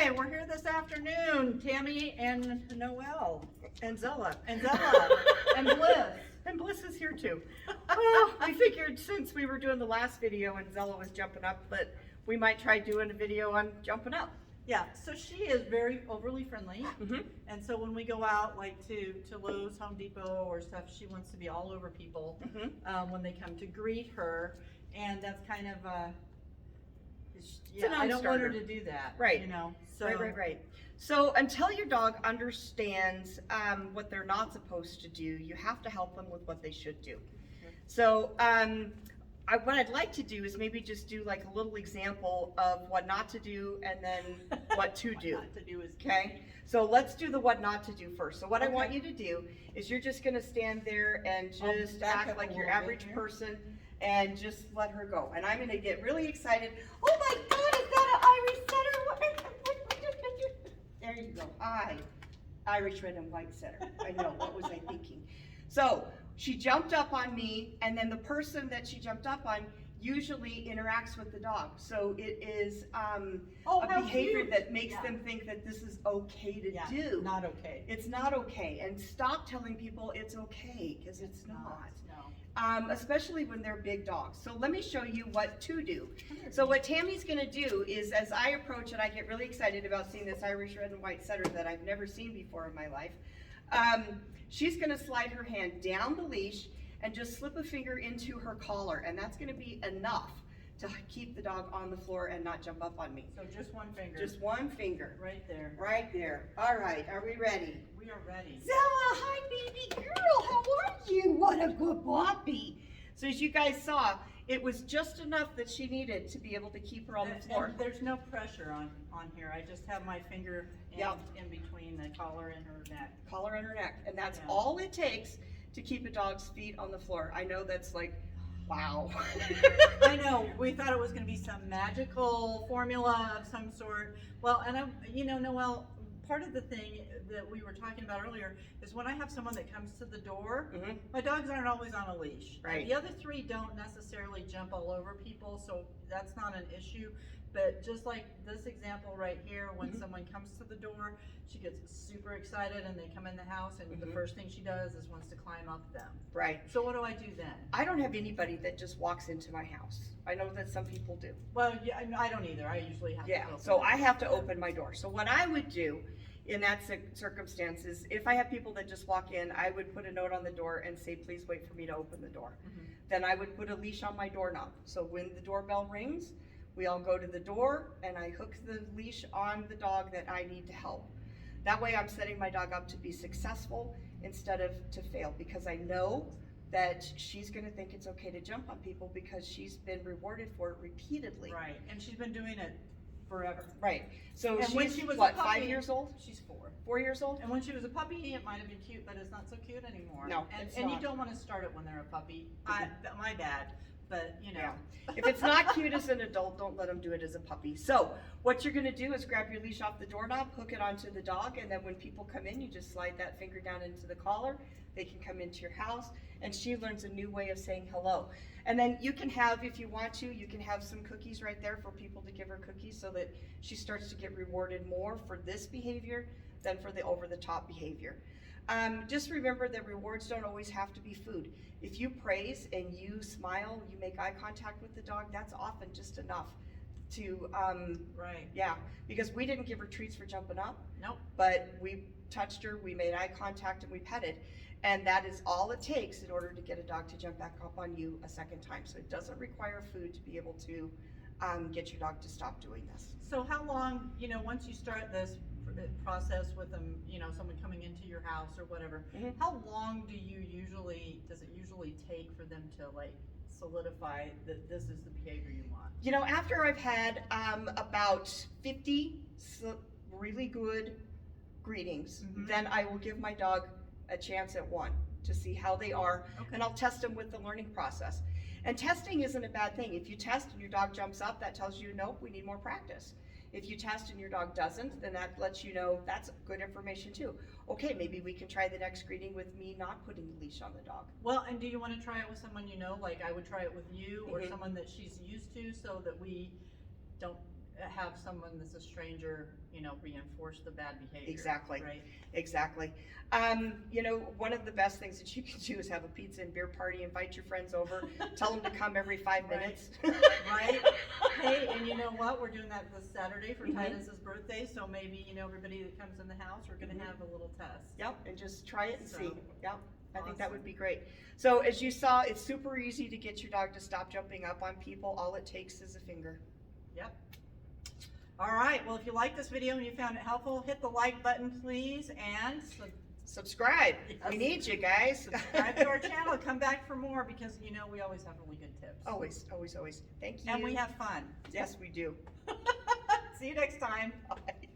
Hi, we're here this afternoon, Tammy and Noelle. And Zella. And Zella. And Bliss. And Bliss is here too. Well, I figured since we were doing the last video and Zella was jumping up, that we might try doing a video on jumping up. Yeah, so she is very overly friendly. Mm-hmm. And so when we go out like to Lowe's, Home Depot or stuff, she wants to be all over people when they come to greet her. And that's kind of I don't want her to do that. Right. You know. So Right. So until your dog understands what they're not supposed to do, you have to help them with what they should do. So what I'd like to do is maybe just do like a little example of what not to do and then what to do. What not to do is okay. So let's do the what not to do first. So what I want you to do is you're just going to stand there and just act like your average person and just let her go. And I'm going to get really excited. Oh my God, is that an Irish setter? There you go. Irish red and white setter. I know. What was I thinking? So she jumped up on me, and then the person that she jumped up on usually interacts with the dog. So it is a behavior that makes them think that this is okay to do. Not okay. It's not okay. And stop telling people it's okay, because it's not. No. Especially when they're big dogs. So let me show you what to do. So what Tammy's gonna do is, as I approach and I get really excited about seeing this Irish red and white setter that I've never seen before in my life, she's gonna slide her hand down the leash and just slip a finger into her collar, and that's gonna be enough to keep the dog on the floor and not jump up on me. So just one finger. Just one finger. Right there. Right there. All right, are we ready? We are ready. Zella, hi baby girl, how are you? What a good puppy. So as you guys saw, it was just enough that she needed to be able to keep her on the floor. And there's no pressure on here. I just have my finger in between the collar and her neck. Collar and her neck, and that's all it takes to keep a dog's feet on the floor. I know that's like, wow. I know, we thought it was going to be some magical formula of some sort. Well, and Noelle, part of the thing that we were talking about earlier is when I have someone that comes to the door, my dogs aren't always on a leash. Right. The other three don't necessarily jump all over people, so that's not an issue. But just like this example right here, when someone comes to the door, she gets super excited and they come in the house, and the first thing she does is wants to climb up them. Right. So what do I do then? I don't have anybody that just walks into my house. I know that some people do. Well, yeah, I don't either. I usually have to open so I have to open my door. So what I would do in that circumstance is, if I have people that just walk in, I would put a note on the door and say, please wait for me to open the door. Then I would put a leash on my doorknob. So when the doorbell rings, we all go to the door and I hook the leash on the dog that I need to help. That way I'm setting my dog up to be successful instead of to fail, because I know that she's gonna think it's okay to jump on people because she's been rewarded for it repeatedly. Right, and she's been doing it forever. Right, so And when she's, she was what, a puppy, 5 years old? She's 4. 4 years old? And when she was a puppy, it might have been cute, but it's not so cute anymore. No, and, it's and not. you don't want to start it when they're a puppy. My bad, but you know. Yeah. If it's not cute as an adult, don't let them do it as a puppy. So what you're gonna do is grab your leash off the doorknob, hook it onto the dog, and then when people come in, you just slide that finger down into the collar. They can come into your house, and she learns a new way of saying hello. And then you can have, if you want to, you can have some cookies right there for people to give her cookies, so that she starts to get rewarded more for this behavior than for the over-the-top behavior. Just remember that rewards don't always have to be food. If you praise and you smile, you make eye contact with the dog, that's often just enough to, Right. yeah, because we didn't give her treats for jumping up. Nope. But we touched her, we made eye contact, and we petted. And that is all it takes in order to get a dog to jump back up on you a second time. So it doesn't require food to be able to get your dog to stop doing this. So how long, once you start this process with them, someone coming into your house or whatever, how long does it usually take for them to like solidify that this is the behavior you want? After I've had about 50 really good greetings, then I will give my dog a chance at 1 to see how they are, and I'll test them with the learning process. And testing isn't a bad thing. If you test and your dog jumps up, that tells you, nope, we need more practice. If you test and your dog doesn't, then that lets you know that's good information too. Okay, maybe we can try the next greeting with me not putting the leash on the dog. Well, and do you want to try it with someone like I would try it with you or someone that she's used to, so that we don't have someone that's a stranger, reinforce the bad behavior. Exactly. Right? Exactly. One of the best things that you can do is have a pizza and beer party, invite your friends over, tell them to come every 5 minutes. Right. Hey, and you know what? We're doing that this Saturday for Mhm. Titus's birthday, so maybe, everybody that comes in the house, we're gonna Mhm. have a little test. Yep, and just try it and So, see. Yep, I think that would awesome. be great. So as you saw, it's super easy to get your dog to stop jumping up on people. All it takes is a finger. Yep. All right, well, if you liked this video and you found it helpful, hit the like button, please, and Subscribe. Yes. We need you guys. subscribe to our channel. Come back for more because, we always have really good tips. Always, always, always. Thank you. And we have fun. Yes, we do. See you next time. Bye.